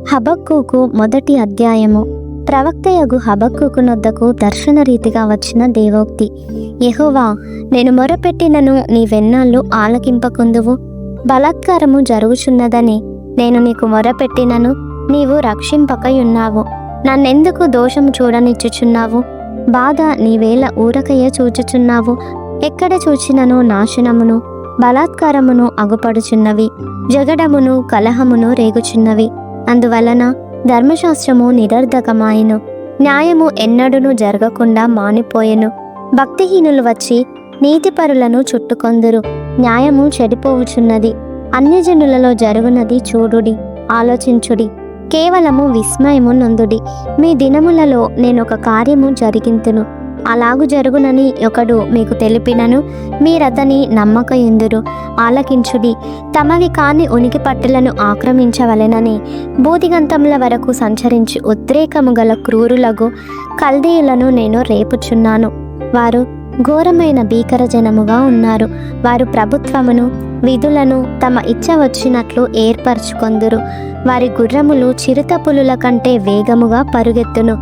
హబక్కూకు మొదటి అధ్యాయము. ప్రవక్తయగు హబక్కూకు నొద్దకు దర్శన రీతిగా వచ్చిన దేవోక్తి. యెహోవా, నేను మొరపెట్టినను నీవెన్నాళ్ళు ఆలకింపకుందువు? బలాత్కారము జరుగుచున్నదని నేను నీకు మొరపెట్టినను నీవు రక్షింపకయున్నావు. నన్నెందుకు దోషము చూడనిచ్చుచున్నావు? బాధ నీవేళ ఊరకయ్య చూచుచున్నావు. ఎక్కడ చూచినను నాశనమును బలాత్కారమును అగుపడుచున్నవి, జగడమును కలహమును రేగుచున్నవి. అందువలన ధర్మశాస్త్రము నిరర్ధకమాయెను, న్యాయము ఎన్నడూను జరగకుండా మానిపోయెను. భక్తిహీనులు వచ్చి నీతిపరులను చుట్టుకొందురు. న్యాయము చెడిపోవుచున్నది. అన్యజనులలో జరుగునది చూడుడి, ఆలోచించుడి, కేవలము విస్మయము నొందుడి. మీ దినములలో నేనొక కార్యము జరిగింతును, అలాగు జరుగునని ఒకడు మీకు తెలిపినను మీరతని నమ్మకయుందురు. ఆలకించుడి. తమవి కాని ఉనికి పట్టులను ఆక్రమించవలెనని బూదిగంతముల వరకు సంచరించి ఉద్రేకము గల క్రూరులకు కల్దీయులను నేను రేపుచున్నాను. వారు ఘోరమైన భీకర జనముగా ఉన్నారు. వారు ప్రభుత్వమును విధులను తమ ఇచ్చ వచ్చినట్లు ఏర్పరచుకొందురు. వారి గుర్రములు చిరుత పులుల కంటే వేగముగా పరుగెత్తును.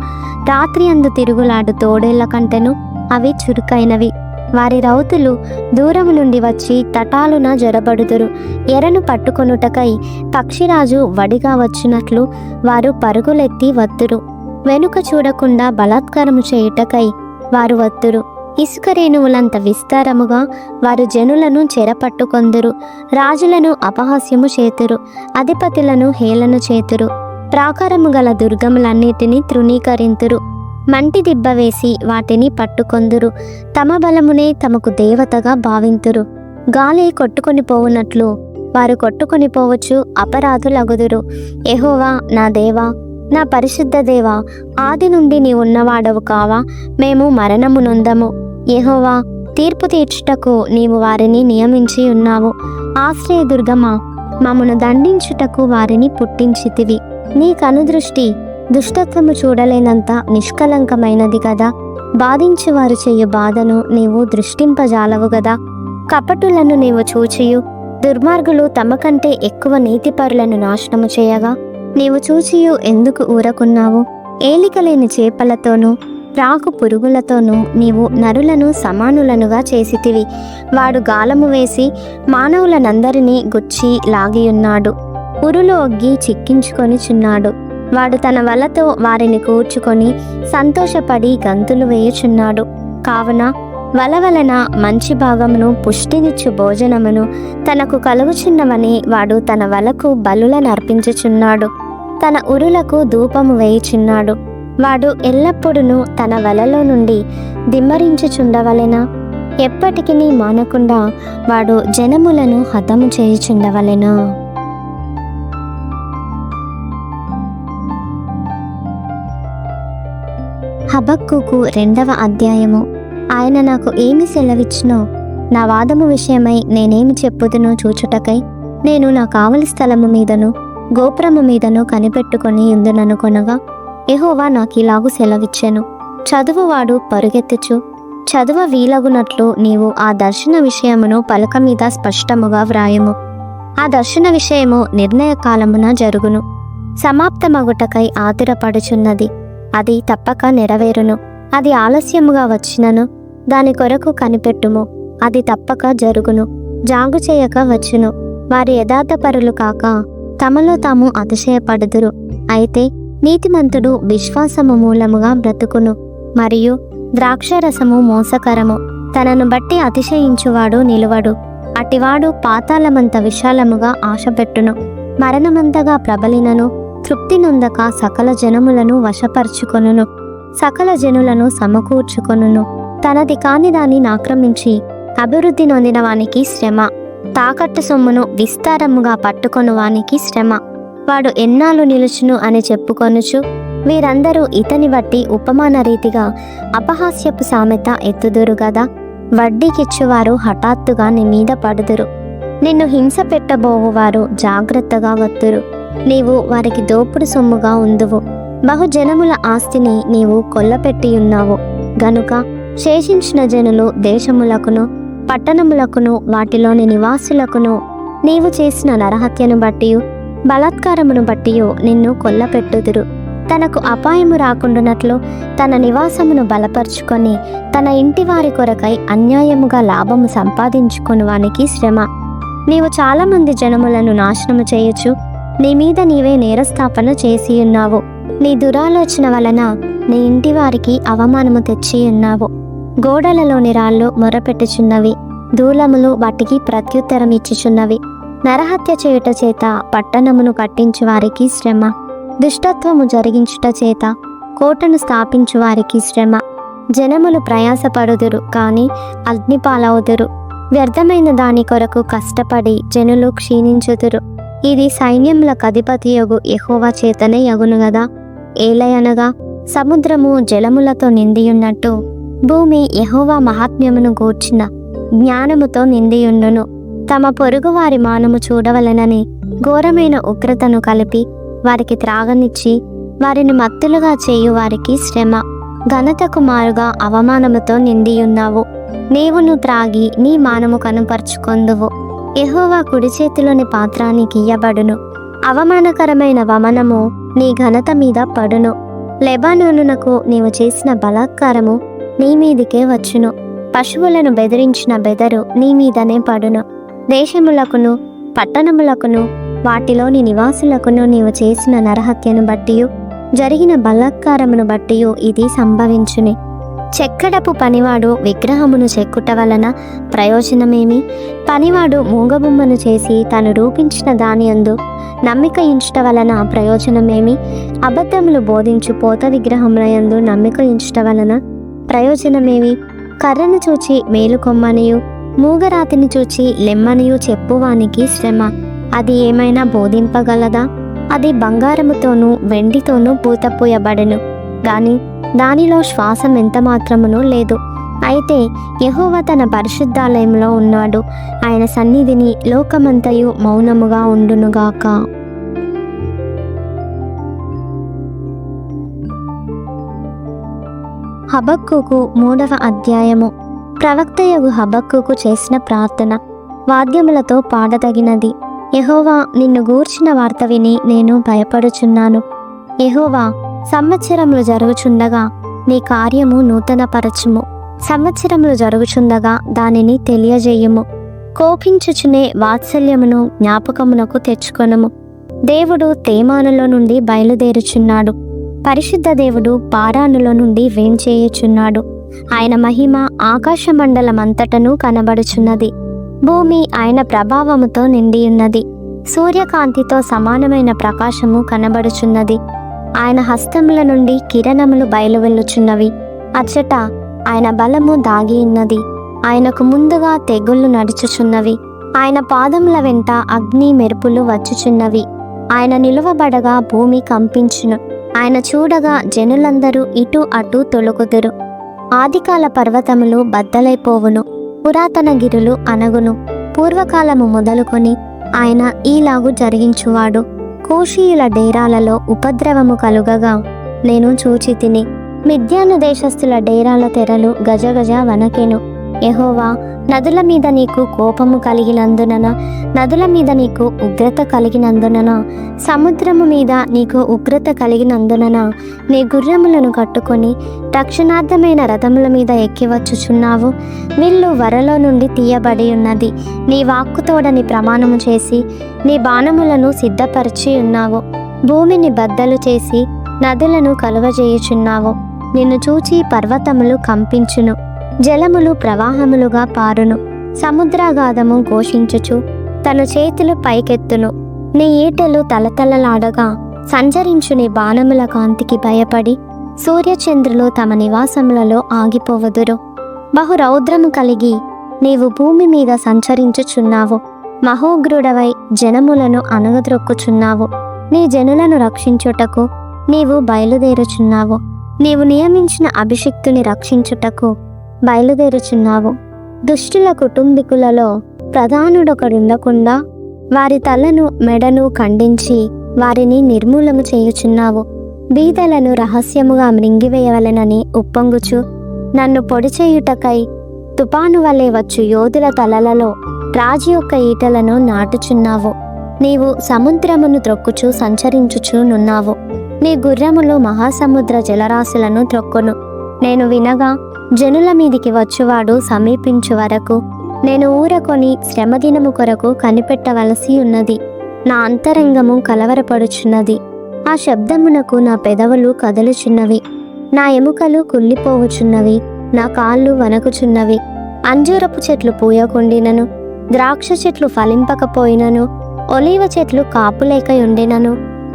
రాత్రి అందు తిరుగులాడు తోడేళ్ల కంటెను అవి చురుకైనవి. వారి రౌతులు దూరము నుండి వచ్చి తటాలున జొరబడుదురు. ఎరను పట్టుకొనుటకై పక్షిరాజు వడిగా వచ్చినట్లు వారు పరుగులెత్తి వత్తురు. వెనుక చూడకుండా బలాత్కారము చేయుటకై వారు వత్తురు. ఇసుక రేణువులంత విస్తారముగా వారు జనులను చెరపట్టుకొందురు. రాజులను అపహాస్యము చేతురు, అధిపతులను హేళన చేతురు. ప్రాకారము గల దుర్గములన్నిటినీ తృణీకరింతురు. మంటి దిబ్బ వేసి వాటిని పట్టుకొందురు. తమ బలమునే తమకు దేవతగా భావింతురు. గాలి కొట్టుకొని పోవునట్లు వారు కొట్టుకొని పోవచ్చు, అపరాధులగుదురు. యెహోవా నా దేవా, నా పరిశుద్ధ దేవా, ఆది నుండి నీ ఉన్నవాడవు కావా? మేము మరణము నొందము. యెహోవా, తీర్పు తీర్చుటకు నీవు వారిని నియమించి ఉన్నావు. ఆశ్రయదుర్గమా, మమ్మను దండించుటకు వారిని పుట్టించితివి. నీ కనుదృష్టి దుష్టత్వము చూడలేనంత నిష్కలంకమైనది గదా. బాధించువారు చేయు బాధను నీవు దృష్టింపజాలవు గదా. కపటులను నీవు చూచియు దుర్మార్గులు తమ కంటే ఎక్కువ నీతిపరులను నాశనము చేయగా నీవు చూచియు ఎందుకు ఊరకున్నావు? ఏలికలేని చేపలతోనూ రాకు పురుగులతోనూ నీవు నరులను సమానులనుగా చేసితివి. వాడు గాలము వేసి మానవులనందరినీ గుచ్చి లాగియున్నాడు. ఉరులు ఒగ్గి చిక్కించుకొని చున్నాడు. వాడు తన వలతో వారిని కూర్చుకొని సంతోషపడి గంతులు వేయుచున్నాడు. కావున వల వలన మంచి భాగమును పుష్టినిచ్చు భోజనమును తనకు కలుగుచున్నవని వాడు తన వలకు బలులను అర్పించుచున్నాడు. తన ఉరులకు ధూపము వేయుచున్నాడు. వాడు ఎల్లప్పుడూ తన వలలో నుండి దిమ్మరించుచుండవలెనా? ఎప్పటికీ మానకుండా వాడు జనములను హతము చేయుచుండవలెనా? హబక్కూకు 2వ అధ్యాయము. ఆయన నాకు ఏమి సెలవిచ్చినో నా వాదము విషయమై నేనేమి చెప్పుదునో చూచుటకై నేను నా కావలి స్థలము మీదను గోపురము మీదను కనిపెట్టుకొని ఉందుననుకొనగా యెహోవా నాకిలాగు సెలవిచ్చెను. చదువువాడు పరుగెత్తుచు చదువ వీలగునట్లు నీవు ఆ దర్శన విషయమును పలక మీద స్పష్టముగా వ్రాయము. ఆ దర్శన విషయము నిర్ణయ కాలమున జరుగును. సమాప్తమగుటకై ఆతురపడుచున్నది. అది తప్పక నెరవేరును. అది ఆలస్యముగా వచ్చినను దాని కొరకు కనిపెట్టుము. అది తప్పక జరుగును. జాగు చేయక వచ్చును. వారి యథార్థపరులు కాక తమలో తాము అతిశయపడుదురు. అయితే నీతిమంతుడు విశ్వాసము మూలముగా బ్రతుకును. మరియు ద్రాక్షరసము మోసకరము. తనను బట్టి అతిశయించువాడు నిలువడు. అటివాడు పాతాళమంత విశాలముగా ఆశపెట్టును. మరణమంతగా ప్రబలినను తృప్తి నొందక సకల జనములను వశపరుచుకొనును. సకల జనులను సమకూర్చుకొనును. తనది కాని దానిని ఆక్రమించి అభివృద్ధి నొందిన వానికి శ్రమ. తాకట్టు సొమ్మును విస్తారముగా పట్టుకొను వానికి శ్రమ. వాడు ఎన్నాళ్ళు నిలుచును అని చెప్పుకొనుచు వీరందరూ ఇతని బట్టి ఉపమాన రీతిగా అపహాస్యపు సామెత ఎత్తుదురు గదా. వడ్డీకిచ్చువారు హఠాత్తుగా నీ మీద పడుదురు. నిన్ను హింస పెట్టబోవువారు జాగ్రత్తగా వత్తురు. నీవు వారికి దోపుడు సొమ్ముగా ఉందువు. బహుజనముల ఆస్తిని నీవు కొల్లపెట్టియున్నావు గనుక శేషించిన జనులు దేశములకును పట్టణములకును వాటిలోని నివాసులకును నీవు చేసిన నరహత్యను బట్టియు బలాత్కారమును బట్టియు నిన్ను కొల్లపెట్టుదురు. తనకు అపాయము రాకుండానట్లు తన నివాసమును బలపరుచుకొని తన ఇంటి వారి కొరకై అన్యాయముగా లాభము సంపాదించుకొని వానికి శ్రమ. నీవు చాలామంది జనములను నాశనము చేయొచ్చు, నీ మీద నీవే నేరస్థాపన చేసి ఉన్నావు. నీ దురాలోచన వలన నీ ఇంటి వారికి అవమానము తెచ్చి ఉన్నావు. గోడలలోని రాళ్ళు మొరపెట్టుచున్నవి, దూలములు వాటికి ప్రత్యుత్తరం ఇచ్చుచున్నవి. నరహత్య చేయుట చేత పట్టణమును కట్టించు వారికి శ్రమ, దుష్టత్వము జరిగించుట చేత కోటను స్థాపించు వారికి శ్రమ. జనములు ప్రయాసపడుదురు కానీ అగ్నిపాలవుదురు, వ్యర్థమైన దాని కొరకు కష్టపడి జనులు క్షీణించుదురు. ఇది సైన్యములకు అధిపతియగు యెహోవా చేతనే యగును గదా. ఏలయనగా సముద్రము జలములతో నిండియున్నట్టు భూమి యెహోవా మహాత్మ్యమును గూర్చిన జ్ఞానముతో నిండియుండును. తమ పొరుగువారి మానము చూడవలనని ఘోరమైన ఉగ్రతను కలిపి వారికి త్రాగనిచ్చి వారిని మత్తులుగా చేయు వారికి శ్రమ. ఘనతకు మారుగా అవమానముతో నిండియున్నావు. నీవును త్రాగి నీ మానము కనుపరుచుకొందువు. యెహోవా కుడి చేతిలోని పాత్ర నీకియ్యబడును. అవమానకరమైన వమనము నీ ఘనత మీద పడును. లెబానోనునకు నీవు చేసిన బలాత్కారము నీ మీదికే వచ్చును. పశువులను బెదిరించిన బెదరు నీ మీదనే పడును. దేశములకును పట్టణములకును వాటిలోని నివాసులకును నీవు చేసిన నరహత్యను బట్టియు జరిగిన బలాత్కారమును బట్టియు ఇది సంభవించుని. చెక్కడపు పనివాడు విగ్రహమును చెక్కుట వలన ప్రయోజనమేమి? పనివాడు మూగబొమ్మను చేసి తను రూపించిన దాని యందు నమ్మిక ఉంచుట వలన ప్రయోజనమేమి? అబద్ధములు బోధించు పోత విగ్రహముల యందు నమ్మిక ఉంచుట వలన ప్రయోజనమేమి? కర్రను చూచి మేలుకొమ్మనియు మూగరాతిని చూచి లెమ్మనియు చెప్పువానికి శ్రమ. అది ఏమైనా బోధింపగలదా? అది బంగారముతోనూ వెండితోనూ పూతపోయబడెను గాని దానిలో శ్వాసం ఎంత మాత్రమునూ లేదు. అయితే యెహోవా తన పరిశుద్ధాలయంలో ఉన్నాడు, ఆయన సన్నిధిని లోకమంతయు మౌనముగా ఉండునుగాక. హబక్కూకు 3వ అధ్యాయము. ప్రవక్తయగు హబక్కూకు చేసిన ప్రార్థన. వాద్యములతో పాడదగినది. యెహోవా, నిన్ను గూర్చిన వార్త విని నేను భయపడుచున్నాను. యెహోవా, సంవత్సరములు జరుగుచుండగా నీ కార్యము నూతనపరచుము. సంవత్సరములు జరుగుచుండగా దానిని తెలియజేయుము. కోపించుచునే వాత్సల్యమును జ్ఞాపకమునకు తెచ్చుకొనుము. దేవుడు తేమానులో నుండి బయలుదేరుచున్నాడు. పరిశుద్ధ దేవుడు పారానులో నుండి వేంచేయుచున్నాడు. ఆయన మహిమ ఆకాశమండలమంతటను కనబడుచున్నది. భూమి ఆయన ప్రభావముతో నిండియున్నది. సూర్యకాంతితో సమానమైన ప్రకాశము కనబడుచున్నది. ఆయన హస్తముల నుండి కిరణములు బయలువెళ్ళుచున్నవి. అచ్చట ఆయన బలము దాగి ఉన్నది. ఆయనకు ముందుగా తెగుళ్ళు నడుచుచున్నవి. ఆయన పాదముల వెంట అగ్ని మెరుపులు వచ్చుచున్నవి. ఆయన నిలువబడగా భూమి కంపించును. ఆయన చూడగా జనులందరూ ఇటు అటు తొలగుదురు. ఆదికాల పర్వతములు బద్దలైపోవును, పురాతన గిరులు అనగును. పూర్వకాలము మొదలుకొని ఆయన ఈలాగు జరిగించువాడు. కూషీయుల డేరాలలో ఉపద్రవము కలుగగా నేను చూచి తిని. మిద్యాను దేశస్థుల డేరాల తెరలు గజగజ వనకెను. యెహోవా, నదుల మీద నీకు కోపము కలిగినందున, నదుల మీద నీకు ఉగ్రత కలిగినందున, సముద్రము మీద నీకు ఉగ్రత కలిగినందున నీ గుర్రములను కట్టుకొని రక్షణార్థమైన రథముల మీద ఎక్కివచ్చుచున్నావు. విల్లు వరలో నుండి తీయబడి ఉన్నది. నీ వాక్కుతోడని ప్రమాణము చేసి నీ బాణములను సిద్ధపరిచి ఉన్నావు. భూమిని బద్దలు చేసి నదులను కలువజేయుచున్నావు. నిన్ను చూచి పర్వతములు కంపించును, జలములు ప్రవాహములుగా పారును. సముద్రాగాధము ఘోషించుచు తన చేతులు పైకెత్తును. నీ ఈటెలు తలతలలాడగా సంచరించు నీ బాణముల కాంతికి భయపడి సూర్యచంద్రులు తమ నివాసములలో ఆగిపోవదురు. బహురౌద్రము కలిగి నీవు భూమి మీద సంచరించుచున్నావు. మహోగ్రుడవై జనములను అణగద్రొక్కుచున్నావు. నీ జనులను రక్షించుటకు నీవు బయలుదేరుచున్నావు. నీవు నియమించిన అభిషిక్తుని రక్షించుటకు బయలుదేరుచున్నావు. దుష్టుల కుటుంబీకులలో ప్రధానుడొకడుండకుండా వారి తలను మెడను ఖండించి వారిని నిర్మూలము చేయుచున్నావు. బీదలను రహస్యముగా మృంగివేయవలెనని ఉప్పొంగుచు నన్ను పొడి చేయుటకై తుపాను వలె వచ్చు యోధుల తలలలో రాజు యొక్క ఈటలను నాటుచున్నావు. నీవు సముద్రమును త్రొక్కుచు సంచరించుచు నున్నావు. నీ గుర్రములు మహాసముద్ర జలరాశులను త్రొక్కును. నేను వినగా జనుల మీదికి వచ్చువాడు సమీపించు వరకు నేను ఊరకొని శ్రమదినము కొరకు కనిపెట్టవలసి ఉన్నది. నా అంతరంగము కలవరపడుచున్నది. ఆ శబ్దమునకు నా పెదవులు కదలుచున్నవి. నా ఎముకలు కుళ్ళిపోవుచున్నవి. నా కాళ్ళు వణకుచున్నవి. అంజూరపు చెట్లు పూయకుండినను, ద్రాక్ష చెట్లు ఫలింపకపోయినను, ఒలీవ చెట్లు కాపులేక ఉండినను,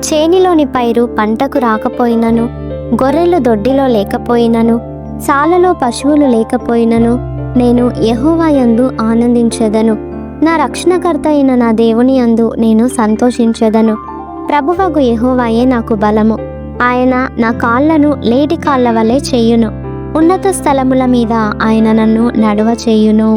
చేనిలోని పైరు పంటకు రాకపోయినను, గొర్రెలు దొడ్డిలో లేకపోయినను, సాలలో పశువులు లేకపోయినను, నేను యెహోవా యందు ఆనందించెదను. నా రక్షణకర్త అయిన నా దేవుని యందు నేను సంతోషించెదను. ప్రభువగు యెహోవాయే నాకు బలము. ఆయన నా కాళ్ళను లేడి కాళ్ళ వలె చేయును. ఉన్నత స్థలముల మీద ఆయన నన్ను నడువ చేయును.